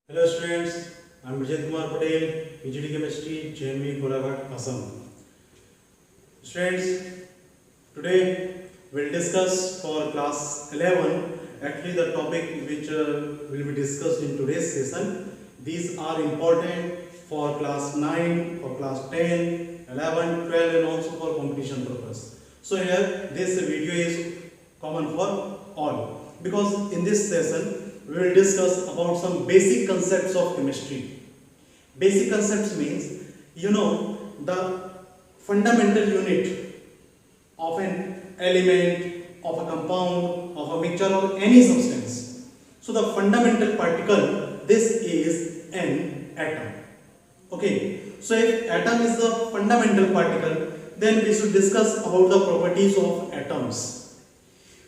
Hello students, I am Vijay Kumar Patel, PGD Chemistry, JME Golaghat, Assam. Students, today we will discuss for class 11 actually the topic which will be discussed in today's session. These are important for class 9, for class 10, 11, 12 and also for competition purpose. So here this video is common for all because in this session we will discuss about some basic concepts of chemistry. Basic concepts means the fundamental unit of an element, of a compound, of a mixture or any substance. So the fundamental particle, this is an atom. Okay, so if atom is the fundamental particle, then we should discuss about the properties of atoms.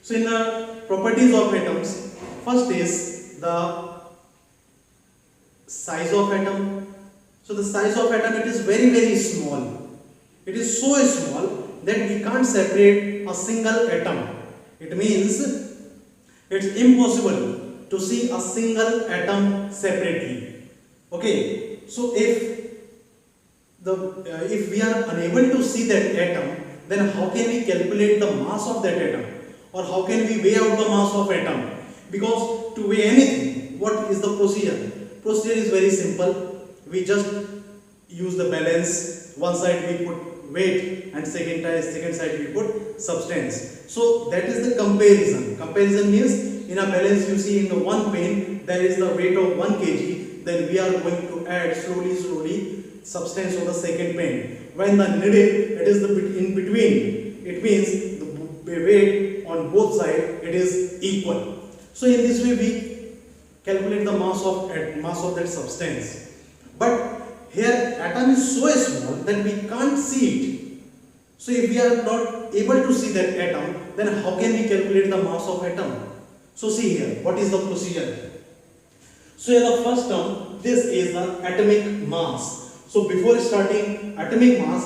So in the properties of atoms, first is the size of atom. So the size of atom, it is very small. It is so small that we can't separate a single atom. It means it's impossible to see a single atom separately. Okay, so if we are unable to see that atom, then how can we calculate the mass of that atom, or how can we weigh out the mass of atom? Because to weigh anything, what is the procedure? Procedure is very simple. We just use the balance. One side we put weight and second side we put substance. So that is the comparison. Comparison means in a balance you see in the one pen there is the weight of 1 kg. Then we are going to add slowly substance of the second pen. When the needle, it is the in between. It means the weight on both sides it is equal. So in this way we calculate the mass of that substance. But here atom is so small that we can't see it. So if we are not able to see that atom, then how can we calculate the mass of atom? So see here, what is the procedure? So here the first term, this is the atomic mass. So before starting atomic mass,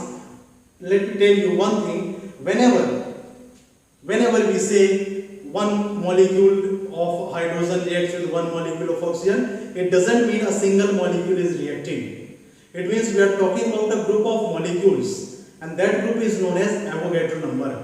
let me tell you one thing. Whenever we say one molecule of hydrogen reacts with one molecule of oxygen, it doesn't mean a single molecule is reacting. It means we are talking about a group of molecules, and that group is known as Avogadro number.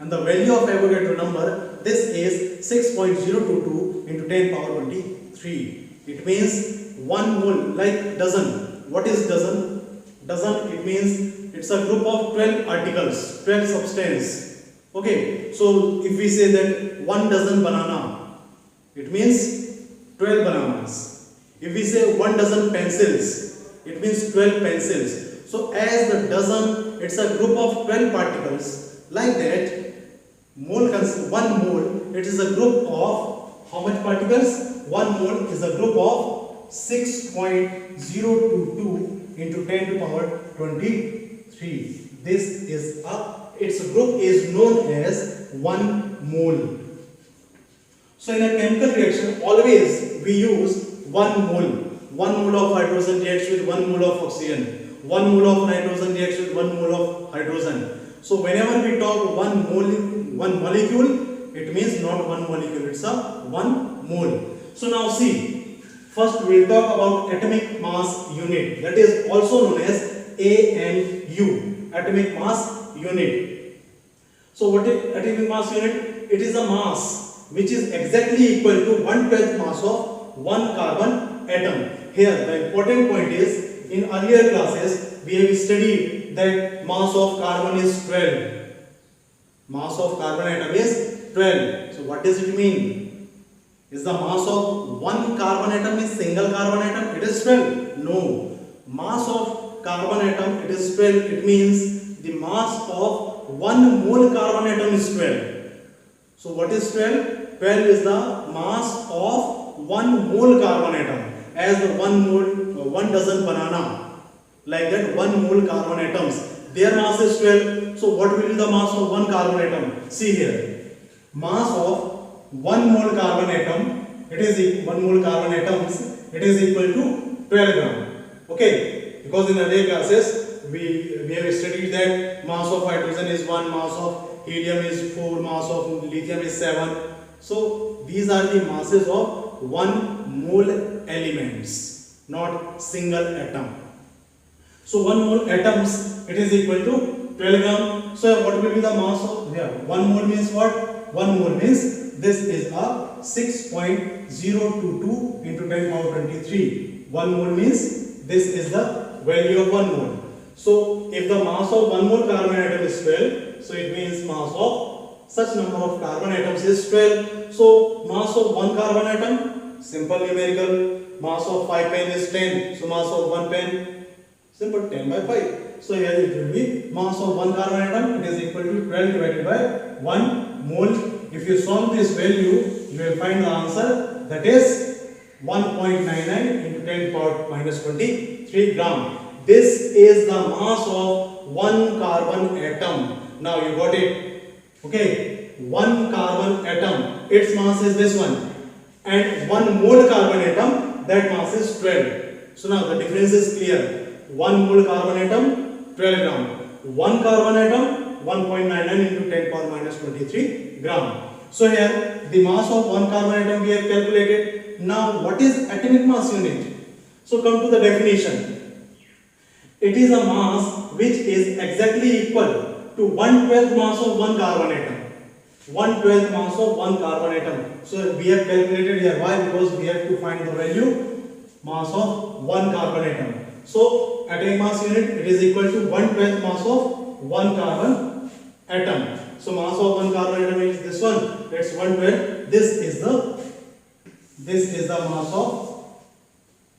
And the value of Avogadro number, this is 6.022 into 10 power 23. It means 1 mole, like dozen. What is dozen? Dozen, it means it's a group of 12 articles, 12 substance. Okay, so if we say that 1 dozen banana, it means 12 bananas. If we say 1 dozen pencils, it means 12 pencils. So as the dozen, it's a group of 12 particles. Like that, 1 mole, it is a group of how much particles? 1 mole is a group of 6.022 into 10 to power 23. This is its group is known as 1 mole. So in a chemical reaction, always we use 1 mole. 1 mole of hydrogen reacts with 1 mole of oxygen. 1 mole of nitrogen reacts with 1 mole of hydrogen. So whenever we talk 1 molecule, it means not 1 molecule, it's a 1 mole. So now see, first we will talk about atomic mass unit, that is also known as AMU, atomic mass unit. So what is atomic mass unit? It is a mass which is exactly equal to 1/12 mass of one carbon atom. Here the important point is, in earlier classes we have studied that mass of carbon is 12. Mass of carbon atom is 12. So what does it mean? Is the mass of one carbon atom is single carbon atom? It is 12. No. Mass of carbon atom, it is 12. It means the mass of 1 mole carbon atom is 12. So what is 12? 12 is the mass of 1 mole carbon atom. As the 1 dozen banana. Like that 1 mole carbon atoms. Their mass is 12. So what will be the mass of 1 carbon atom? See here. Mass of 1 mole carbon atom, it is 1 mole carbon atoms, it is equal to 12 gram. Okay, because in earlier classes we have studied that mass of hydrogen is 1, mass of helium is 4, mass of lithium is 7. So these are the masses of one mole elements, not single atom. So 1 mole atoms, it is equal to 12 gram. So what will be the mass of, 1 mole means what? 1 mole means this is a 6.022 into 10 power 23. 1 mole means this is the value of 1 mole. So if the mass of 1 mole carbon atom is 12, so it means mass of such number of carbon atoms is 12. So mass of 1 carbon atom, simple numerical. Mass of 5 pen is 10. So mass of 1 pen, simple, 10 by 5. So here it will be mass of 1 carbon atom, it is equal to 12 divided by 1 mole. If you solve this value, you will find the answer, that is 1.99 into 10 power minus 23 gram. This is the mass of 1 carbon atom. Now you got it. Okay, 1 carbon atom, its mass is this one, and 1 mole carbon atom, that mass is 12. So now the difference is clear. 1 mole carbon atom, 12 gram. 1 carbon atom, 1.99 into 10 power minus 23 gram. So here the mass of 1 carbon atom we have calculated. Now what is atomic mass unit? So come to the definition. It is a mass which is exactly equal to 1/12 mass of 1 carbon atom. 1/12 mass of 1 carbon atom. So we have calculated here. Why? Because we have to find the value mass of 1 carbon atom. So atomic mass unit, it is equal to 1/12 mass of 1 carbon atom. So mass of 1 carbon atom is this one. That's 1/12. This is the mass of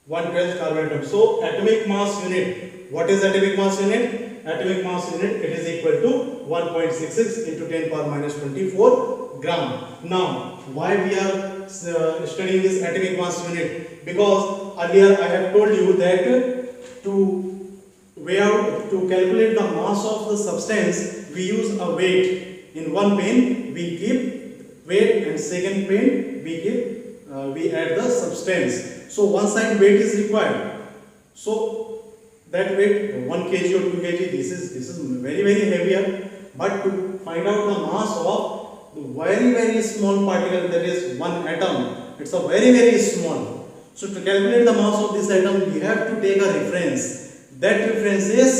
1/12 carbon atom. So atomic mass unit. What is atomic mass unit? Atomic mass unit, it is equal to 1.66 into 10 power minus 24 gram. Now why we are studying this atomic mass unit? Because earlier I have told you that to calculate the mass of the substance, we use a weight. In one pen we keep weight, and second pen we add the substance. So one side weight is required. So that weight 1 kg or 2 kg, this is very heavier. But to find out the mass of the very small particle, that is 1 atom, it's a very small. So to calculate the mass of this atom, we have to take a reference. That reference is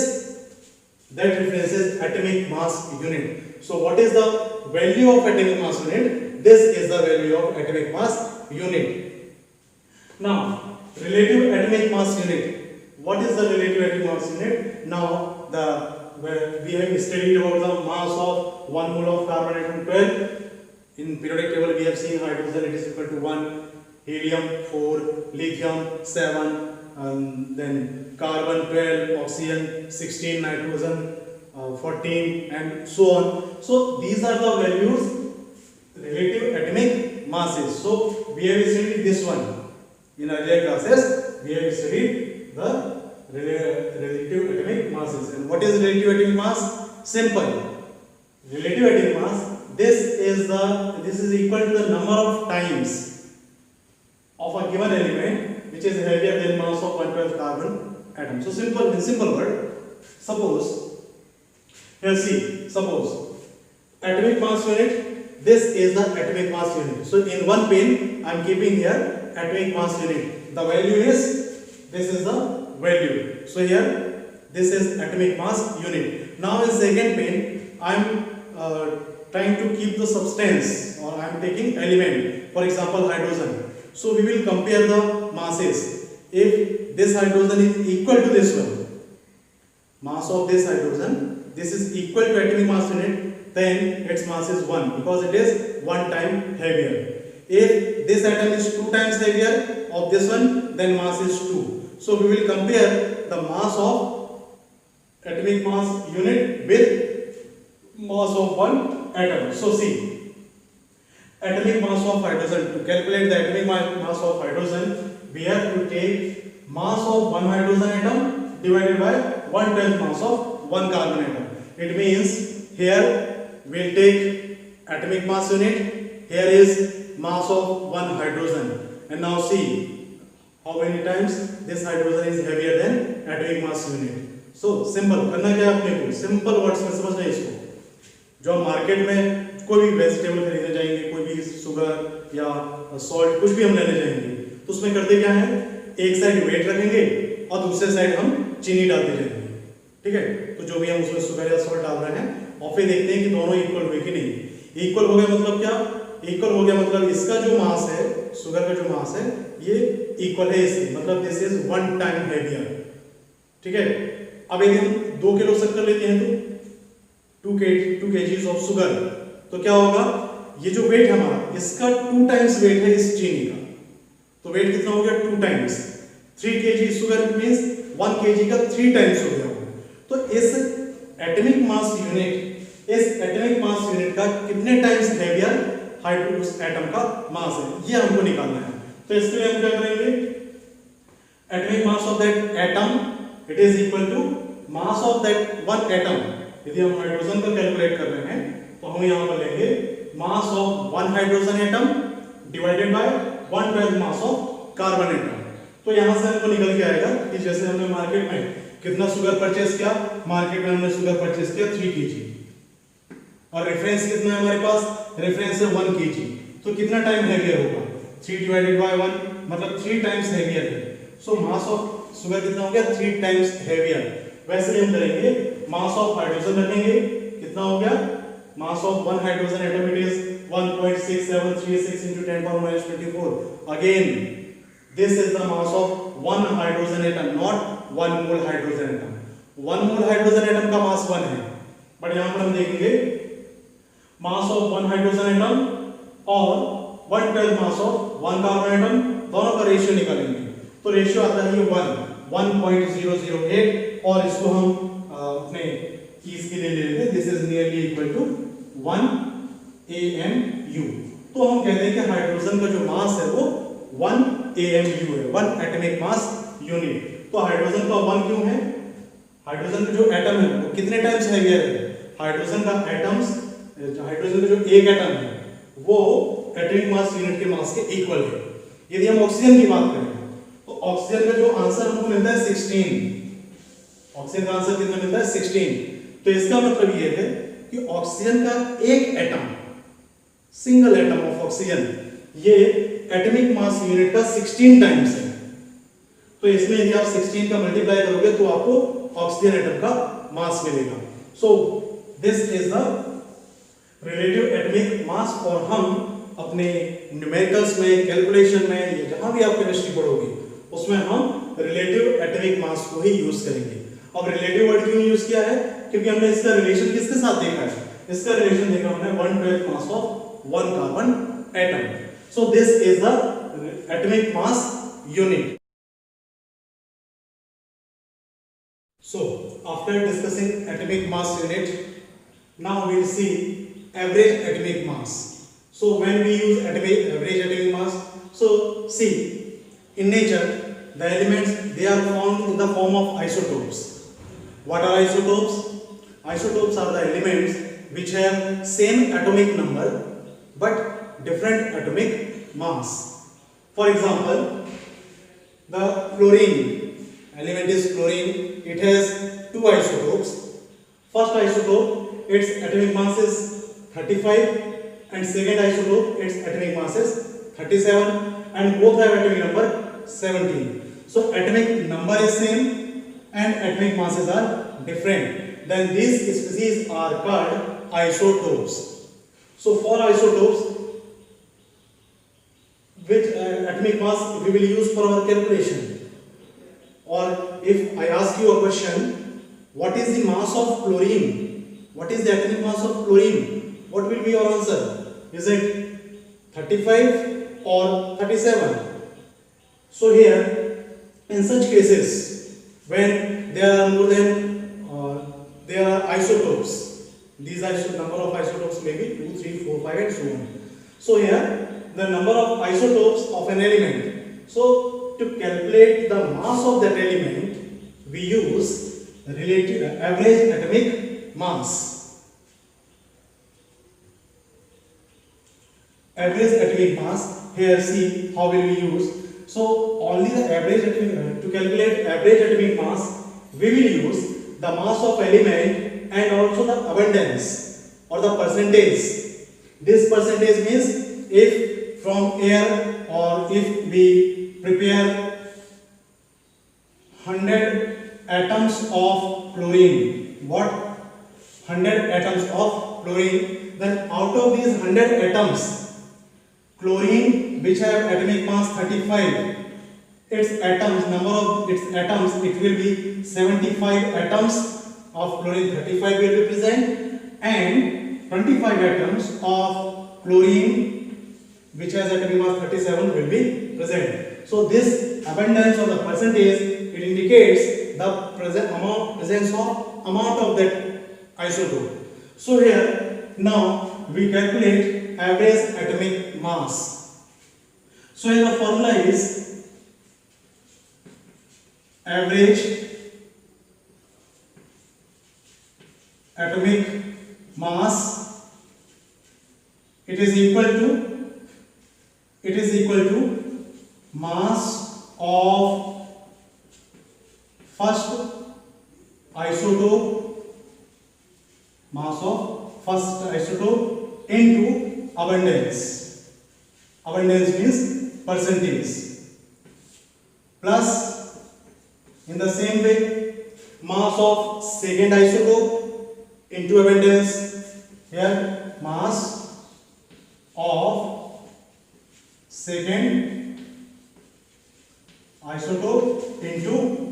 atomic mass unit. So what is the value of atomic mass unit? This is the value of atomic mass unit. Now relative atomic mass unit. What is the relative atomic mass unit? Now we have studied about the mass of 1 mole of carbon atom 12. In periodic table we have seen hydrogen, it is equal to 1, helium 4, lithium 7, then carbon 12, oxygen 16, nitrogen 14, and so on. So these are the values, relative atomic masses. So we have studied this one in earlier classes. We have studied the relative atomic masses. And what is relative atomic mass? Simple. Relative atomic mass, this is equal to the number of times of a given element which is heavier than mass of 1/12 carbon atom. So in simple word, suppose atomic mass unit, this is the atomic mass unit. So in one pen I am keeping here atomic mass unit. The value is, this is the value. So here this is atomic mass unit. Now in second pen I am trying to keep the substance, or I am taking element, for example hydrogen. So we will compare the masses. If this hydrogen is equal to this one, mass of this hydrogen, this is equal to atomic mass unit, then its mass is 1, because it is 1 time heavier. If this atom is 2 times heavier of this one, then mass is 2. So we will compare the mass of atomic mass unit with mass of one atom. So see, atomic mass of hydrogen. To calculate the atomic mass of hydrogen, we have to take mass of one hydrogen atom divided by 1/10 mass of one carbon atom. It means here we will take atomic mass unit. Here is mass of one hydrogen. And now see how many times this hydrogen is heavier than atomic mass unit. So simple करना क्या है आपने को, simple words में समझना है इसको. जो मार्केट में कोई भी वेजिटेबल खरीदने जाएंगे, कोई भी शुगर या सॉल्ट कुछ भी हम लेने जाएंगे, तो उसमें करते क्या है, एक साइड वेट रखेंगे और दूसरे साइड हम चीनी डालते जाएंगे, ठीक है। तो जो भी हम उसमें शुगर या सॉल्ट डाल रहे हैं और फिर देखते हैं कि दोनों इक्वल हुए कि नहीं। इक्वल हो गया मतलब क्या, इक्वल हो गया मतलब इसका जो मास है, शुगर का जो मास है ये इक्वल है इससे, मतलब दिस इज 1 टाइम हेवियर, ठीक है। अब यदि हम 2 किलो शक्कर लेते हैं तो 2 kg ऑफ शुगर, तो क्या होगा, ये जो वेट है हमारा इसका 2 टाइम्स वेट है इस चीनी का, तो वेट कितना हो गया 2 times. 3 kg sugar means 1 kg का 3 टाइम्स हो गया। तो इस एटॉमिक मास यूनिट का कितने टाइम्स हेवियर हाइड्रोजन एटम का मास है, ये हमको निकालना है। तो इसके लिए हम क्या करेंगे, atomic mass of that atom it is equal to mass of that one atom. यदि हम हाइड्रोजन का कैलकुलेट कर रहे हैं तो हम यहां पर लेंगे mass of one hydrogen atom divided by 1/12 mass of carbon atom. तो यहां से हमको निकल के आएगा कि जैसे हमने मार्केट में कितना शुगर परचेस किया, मार्केट में हमने शुगर परचेस किया 3 kg, और रेफरेंस कितना है हमारे पास, रेफरेंस है 1 kg, तो कितना टाइम हेवियर होगा, 3 डिवाइडेड बाय 1 मतलब 3 टाइम्स हेवियर है। सो मास ऑफ शुगर कितना हो गया 3 टाइम्स हेवियर। वैसे ही हम करेंगे मास ऑफ हाइड्रोजन रखेंगे, कितना हो गया, mass of one hydrogen atom it is 1.6736 into 10⁻²4। Again this is the mass of one hydrogen atom, not 1 mole hydrogen atom. 1 mole hydrogen atom का मास 1 है, बट यहाँ पर हम देखेंगे मास ऑफ 1 हाइड्रोजन एटम और 1/12 मास ऑफ 1 कार्बन एटम, दोनों का ratio निकालेंगे। तो रेशियो आता है ये 1.008, और इसको हम अपने कीज के लिए ले लेते हैं, this is nearly equal to 1 AMU। तो हम कहते हैं कि हाइड्रोजन का जो मास है वो 1 AMU है, 1 एटॉमिक मास यूनिट। तो हाइड्रोजन का 1 क्यों है, हाइड्रोजन का जो एटम है वो कितने टाइम्स हेवियर है, हाइड्रोजन का एटम्स, हाइड्रोजन का जो एक एटम है वो एटॉमिक मास यूनिट के मास के इक्वल है। यदि हम ऑक्सीजन की बात करें तो ऑक्सीजन का जो आंसर हमको मिलता है 16, ऑक्सीजन का आंसर कितना मिलता है 16। तो इसका मतलब ये है कि ऑक्सीजन का एक atom, single atom of oxygen, ये एटॉमिक मास यूनिट का 16 टाइम्स है। तो इसमें यदि आप 16 का मल्टीप्लाई करोगे तो आपको ऑक्सीजन एटम का मास मिलेगा। So this is the relative atomic mass, और हम अपने न्यूमेरिकल्स में, कैलकुलेशन में, या जहां भी आप केमिस्ट्री पढ़ोगे उसमें हम रिलेटिव एटॉमिक मास को ही यूज करेंगे। अब रिलेटिव वर्ड क्यों यूज किया है, क्योंकि हमने इसका रिलेशन किसके साथ देखा है, इसका रिलेशन देखा हमने 1/12 mass of 1 carbon atom. So this is the atomic mass unit. So after discussing atomic mass unit, now we will see average atomic mass. So when we use average atomic mass, so see in nature the elements they are found in the form of isotopes. What are isotopes? Isotopes are the elements which have same atomic number but different atomic mass. For example, the fluorine element is fluorine. It has 2 isotopes. First isotope, its atomic mass is 35, and second isotope, its atomic mass is 37, and both have atomic number 17. So atomic number is same and atomic masses are different. Then these species are called isotopes. So for isotopes, which atomic mass we will use for our calculation? Or if I ask you a question, what is the mass of fluorine, what is the atomic mass of fluorine, what will be your answer? Is it 35 or 37? So here in such cases when there are more than there are isotopes, these number of isotopes may be 2, 3, 4, 5 and so on. So here the number of isotopes of an element. So to calculate the mass of that element, we use relative average atomic mass. Average atomic mass, here see how will we use. So only the average to calculate average atomic mass, we will use the mass of element and also the abundance or the percentage This percentage means if from air or if we prepare 100 atoms of chlorine, what 100 atoms of chlorine, then out of these 100 atoms, chlorine which have atomic mass 35, its atoms, number of its atoms, it will be 75 atoms of chlorine 35 will be present, and 25 atoms of chlorine which has atomic mass 37 will be present. So this abundance or the percentage, it indicates the presence of amount of that isotope. So here now we calculate average atomic mass. So here the formula is average atomic mass, it is equal to mass of first isotope, into abundance. Abundance means percentage, plus in the same way mass of second isotope into abundance. Here mass of second isotope into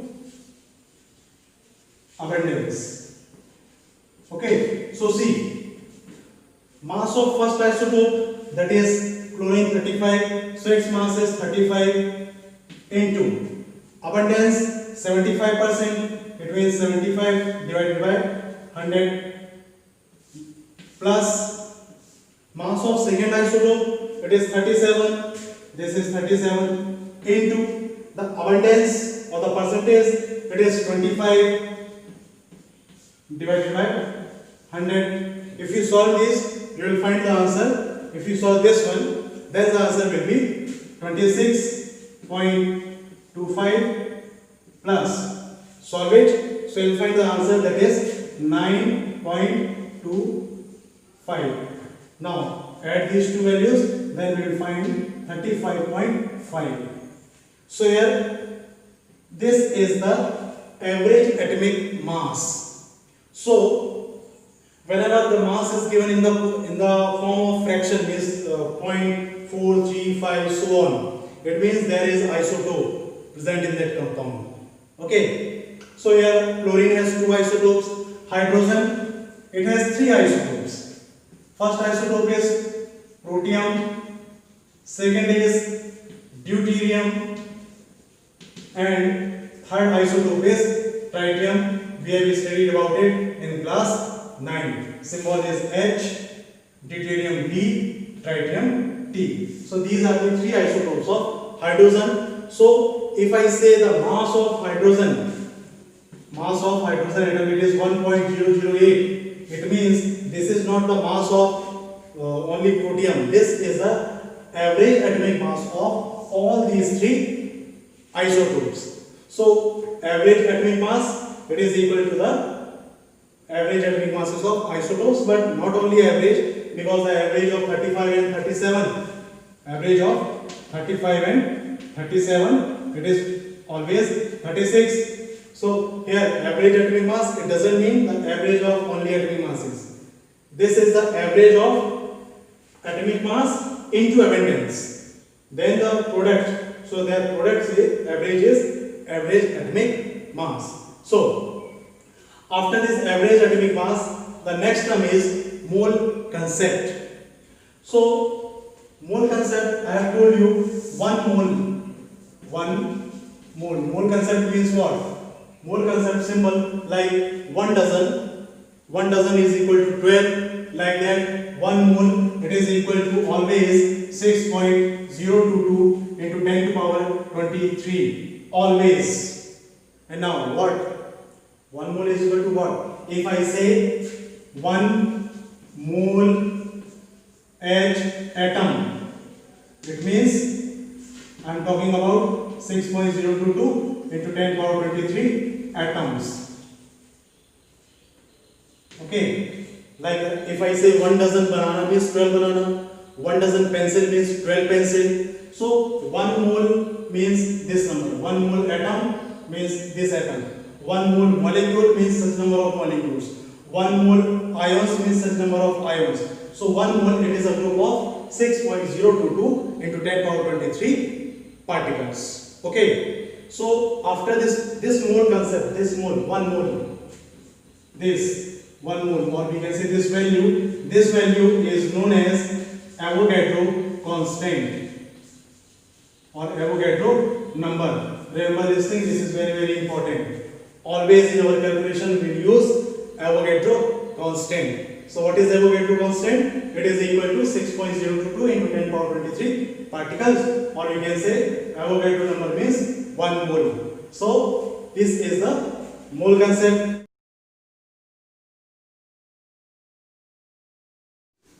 abundance. Okay, so see, mass of first isotope, that is chlorine 35, so its mass is 35 into abundance 75%, it means 75 divided by 100, plus mass of second isotope, it is 37, this is 37, into the abundance or the percentage, it is 25 divided by 100. If you solve this, you will find the answer. If you solve this one, then the answer will be 26.25 plus solve it, so you will find the answer, that is 9.25. Now add these two values, then we will find 35.5. So here this is the average atomic mass. So whenever the mass is given in the form of fraction, means 0.435 so on, it means there is isotope present in that compound. Okay, so here chlorine has two isotopes, hydrogen it has three isotopes. First isotope is protium, second is deuterium, and third isotope is tritium. We have studied about it in class 9. Symbol is H, deuterium B, tritium T. So these are the three isotopes of hydrogen. So if I say the mass of hydrogen atom, it is 1.008. It means this is not the mass of only protium. This is the average atomic mass of all these three isotopes. So average atomic mass, it is equal to the average atomic masses of isotopes, but not only average, because the average of 35 and 37, average of 35 and 37, it is always 36. So here average atomic mass, it doesn't mean the average of only atomic masses. This is the average of atomic mass into abundance. Then the product, so their product average is average atomic mass. So after this average atomic mass, the next term is mole concept. So mole concept, I have told you, mole concept means what? Mole concept symbol, like 1 dozen is equal to 12, like that 1 mole, it is equal to always 6.022 into 10 to power 23, always. And now what? 1 mole is equal to what? If I say 1 mole H atom, it means I am talking about 6.022 into 10 to power 23 atoms. Okay, Like if I say 1 dozen banana means 12 banana, 1 dozen pencil means 12 pencil. So 1 mole means this number, 1 mole atom means this atom, 1 mole molecule means such number of molecules, 1 mole ions means such number of ions. So 1 mole, it is a group of 6.022 into 10 power 23 particles. Okay, so after this mole concept, this mole, 1 mole, this 1 mole, or we can say this value is known as Avogadro constant or Avogadro number. Remember this thing, this is very very important. Always in our calculation we use Avogadro constant. So what is Avogadro constant? It is equal to 6.022 into 10 power 23 particles, or you can say Avogadro number means 1 mole. So this is the mole concept.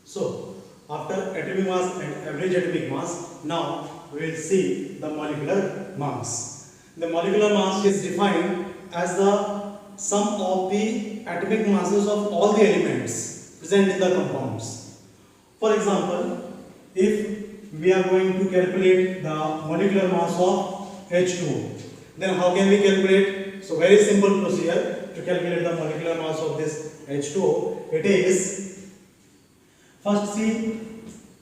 So after atomic mass and average atomic mass, now we will see the molecular mass. The molecular mass is defined as the sum of the atomic masses of all the elements present in the compounds. For example, if we are going to calculate the molecular mass of H2O, then how can we calculate? So very simple procedure to calculate the molecular mass of this H2O. It is, first see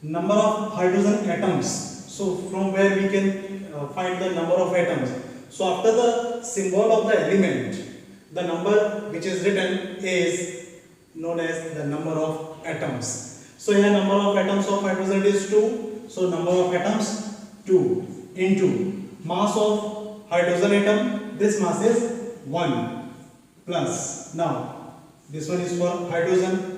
number of hydrogen atoms. So from where we can find the number of atoms. So after the symbol of the element, the number which is written is known as the number of atoms. So here number of atoms of hydrogen is 2. So number of atoms 2 into mass of hydrogen atom. This mass is 1 plus. Now this one is for hydrogen.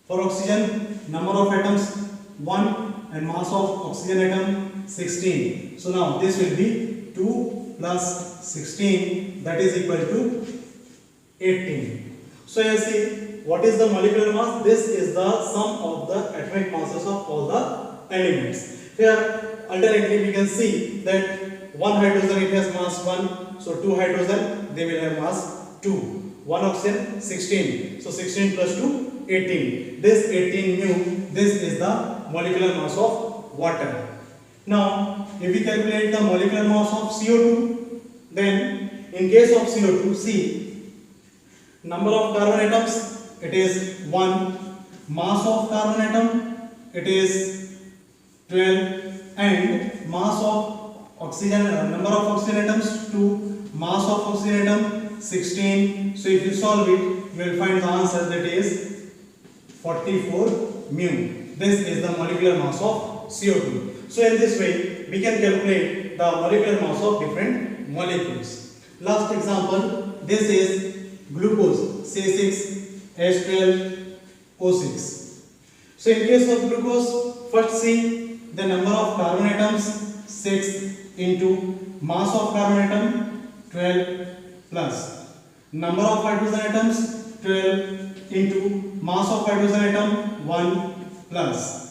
For oxygen, number of atoms 1 and mass of oxygen atom 16. So now this will be 2 plus 16, that is equal to 18. So you see, what is the molecular mass? This is the sum of the atomic masses of all the elements. Here alternately we can see that one hydrogen, it has mass 1, so 2 hydrogen, they will have mass 2. 1 oxygen 16, so 16 plus 2 18. This 18 mu, this is the molecular mass of water. Now if we calculate the molecular mass of CO2, then in case of CO2, see number of carbon atoms, it is 1, mass of carbon atom, it is 12, and mass of oxygen, number of oxygen atoms 2, mass of oxygen atom 16. So if you solve it, you will find the answer, that is 44 mu. This is the molecular mass of CO2. So in this way we can calculate the molecular mass of different molecules. Last example, this is glucose, C6H12O6. So in case of glucose, first see the number of carbon atoms 6 into mass of carbon atom 12 plus number of hydrogen atoms 12 into mass of hydrogen atom 1 plus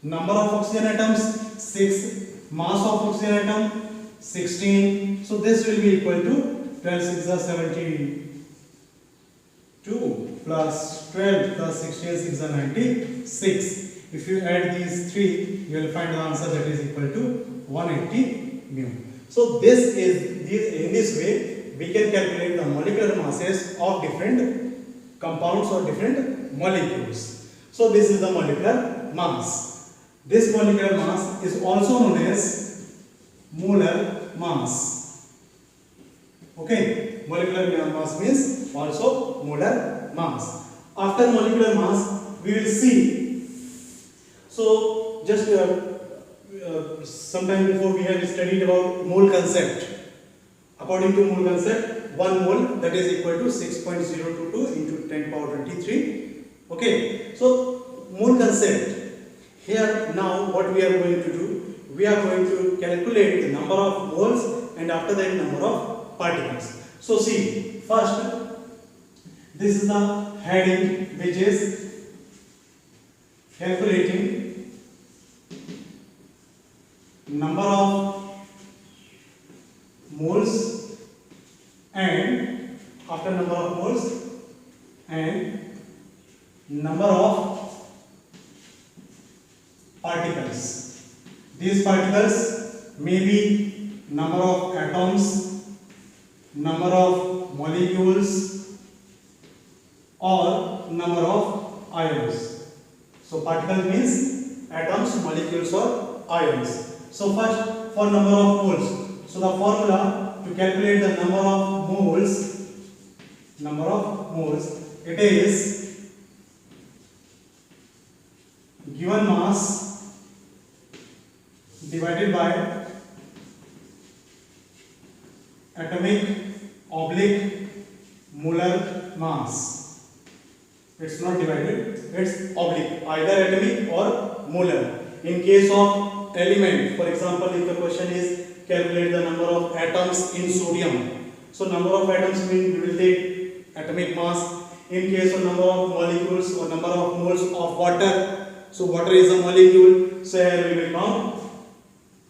number of oxygen atoms 6, mass of oxygen atom 16. So this will be equal to 12 6 are 72 plus 12 plus 16 6 are 96. If you add these three, you will find the answer, that is equal to 180 mu. So this is in this way we can calculate the molecular masses of different compounds or different molecules. So this is the molecular mass. This molecular mass is also known as molar mass. Okay, molecular mass means also molar mass. After molecular mass, we will see. So just sometime before we have studied about mole concept. According to mole concept, 1 mole, that is equal to 6.022 into 10 power 23. Okay, so mole concept. Here now what we are going to do, we are going to calculate the number of moles and after that number of particles. So see, first this is the heading, which is calculating number of moles and after number of moles and number of particles. These particles may be number of atoms, number of molecules, or number of ions. So particle means atoms, molecules, or ions. So first, for number of moles. So the formula to calculate the number of moles, it is given mass divided by atomic oblique molar mass. It's not divided, it's oblique, either atomic or molar. In case of element, for example, if the question is calculate the number of atoms in sodium, so number of atoms means we will take atomic mass. In case of number of molecules or number of moles of water, so water is a molecule, so here we will count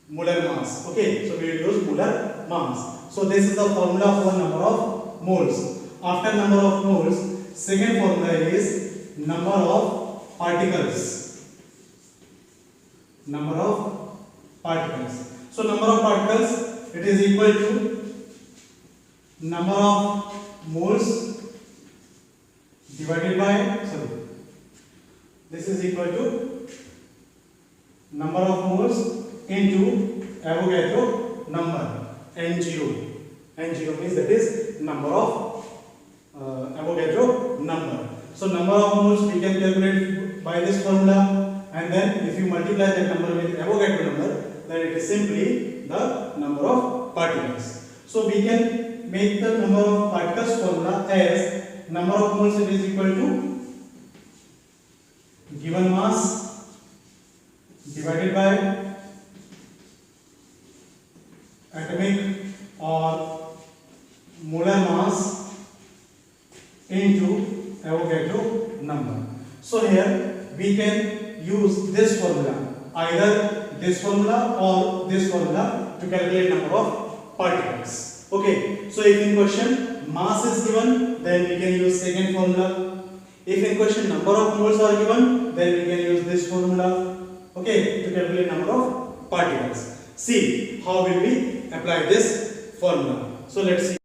molar mass. Okay, so we will use molar mass. So this is the formula for number of moles. After number of moles, second formula is number of particles. Number of particles. So number of particles, it is equal to number of moles divided by, this is equal to number of moles into Avogadro number, N0. N0 means that is number of Avogadro number. So number of moles we can calculate by this formula, and then if you multiply that number with Avogadro number, then it is simply the number of particles. So we can make the number of particles formula as number of moles, it is equal to given mass divided by atomic or molar mass into Avogadro number. So here we can use this formula, either this formula or this formula, to calculate number of particles. Okay, so if in question mass is given, then we can use second formula. If in question number of moles are given, then we can use this formula, okay, to calculate number of particles. See how will we apply this formula. So let's see.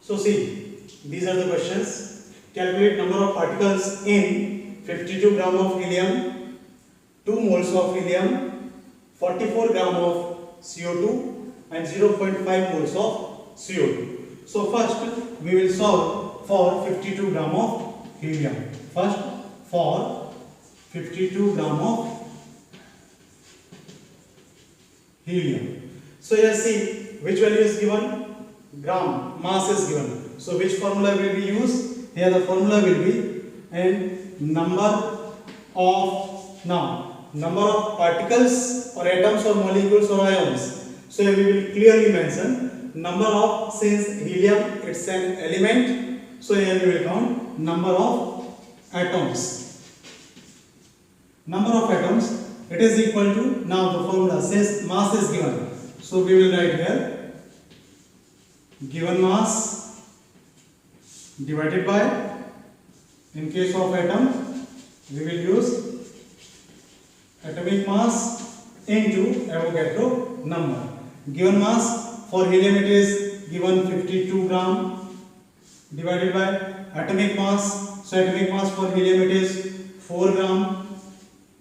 So see, these are the questions. Calculate number of particles in 52 gram of helium, 2 moles of helium, 44 gram of CO2 and 0.5 moles of CO2. So first we will solve for 52 gram of helium. First for 52 gram of helium. So here see which value is given, gram, mass is given. So which formula will be used? Here the formula will be and number of particles or atoms or molecules or ions. So here we will clearly mention number of, since helium it's an element, so here we will count number of atoms. Number of atoms, it is equal to, now the formula says mass is given, so we will write here given mass divided by, in case of atom we will use atomic mass into Avogadro number. Given mass for helium it is given 52 gram divided by atomic mass, so atomic mass for helium it is 4 gram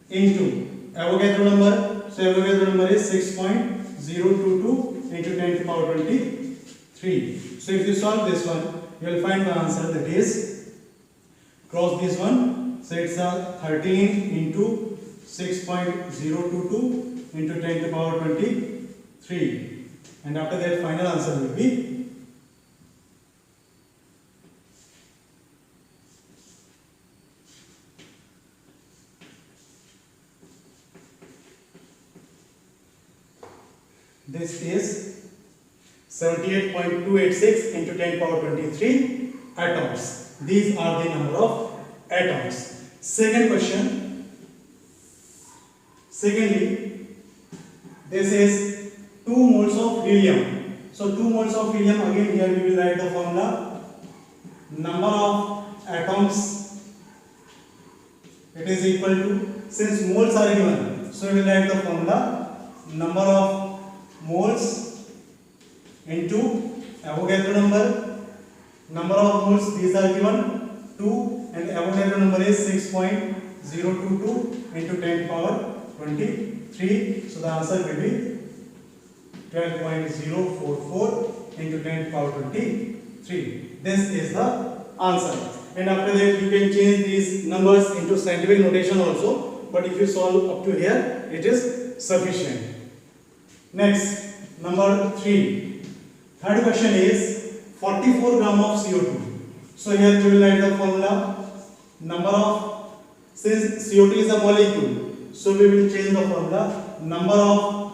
into Avogadro number, so Avogadro number is 6.022 into 10 to the power 23. So if you solve this one, you will find the answer, that is, cross this one, so it's a 13 into 6.022 into 10 to the power 23, and after that final answer will be this is 78.286 into 10 to the power 23 atoms. These are the number of atoms. Second question. Secondly, this is 2 moles of helium. So 2 moles of helium, again here we will write the formula number of atoms, it is equal to, since moles are given, so we will write the formula number of moles into Avogadro number of moles, these are given 2 and Avogadro number is 6.022 into 10 power 23, so the answer will be 12.044 into 10 power 23. This is the answer. And after that you can change these numbers into scientific notation also, but if you solve up to here, it is sufficient. Next, number 3. Third question is 44 gram of CO2. So here we will write the formula number of, since CO2 is a molecule, so we will change the formula number of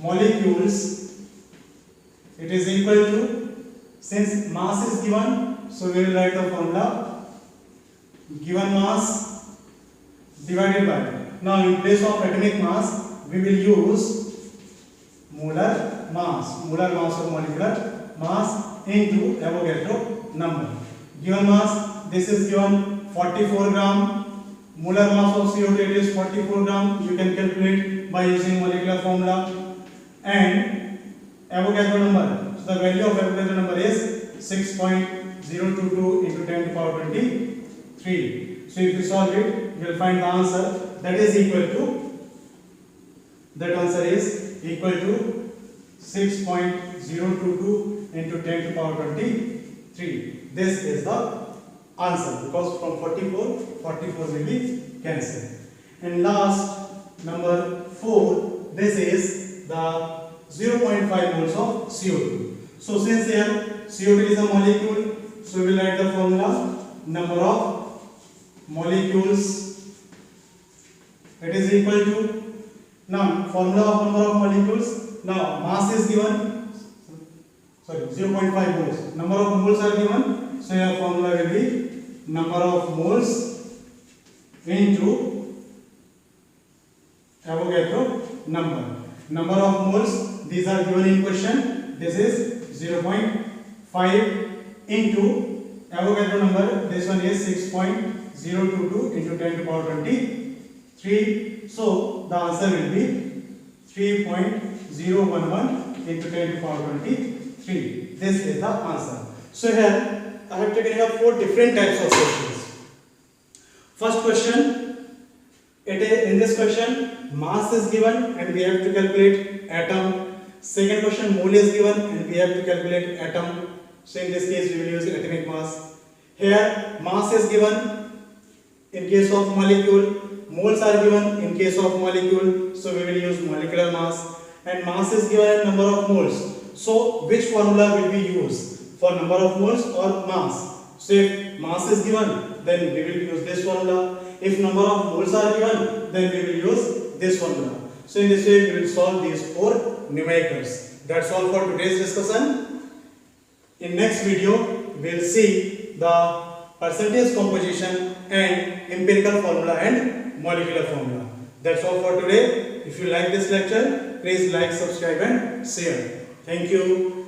molecules, it is equal to, since mass is given, so we will write the formula given mass divided by, now in place of atomic mass we will use molar mass or molecular mass into Avogadro number. Given mass, this is given 44 gram, molar mass of CO2 it is 44 gram, you can calculate by using molecular formula, and Avogadro number, so the value of Avogadro number is 6.022 into 10 to the power 23. So if you solve it, you will find the answer, that is equal to, that answer is equal to 6.022 into 10 to the power 23. This is the answer, because from 44 will be cancelled. And last, number 4, this is the 0.5 moles of CO2. So since here CO2 is a molecule, so we will write the formula number of molecules, it is equal to, now formula of number of molecules, now mass is given, sorry 0.5 moles, number of moles are given, so your formula will be number of moles into Avogadro number of moles, these are given in question, this is 0.5 into Avogadro number, this one is 6.022 into 10 to the power 23, so the answer will be 3.011 into 10 to the power 23. This is the answer. So here I have taken here 4 different types of questions. First question, it is, in this question mass is given and we have to calculate atom. Second question, mole is given and we have to calculate atom. So in this case we will use atomic mass. Here mass is given in case of molecule, moles are given in case of molecule, so we will use molecular mass, and mass is given in number of moles. So which formula will we use, for number of moles or mass? So if mass is given, then we will use this formula. If number of moles are given, then we will use this formula. So in this way we will solve these 4 numericals. That's all for today's discussion. In next video we will see the percentage composition and empirical formula and molecular formula. That's all for today. If you like this lecture, please like, subscribe and share. Thank you.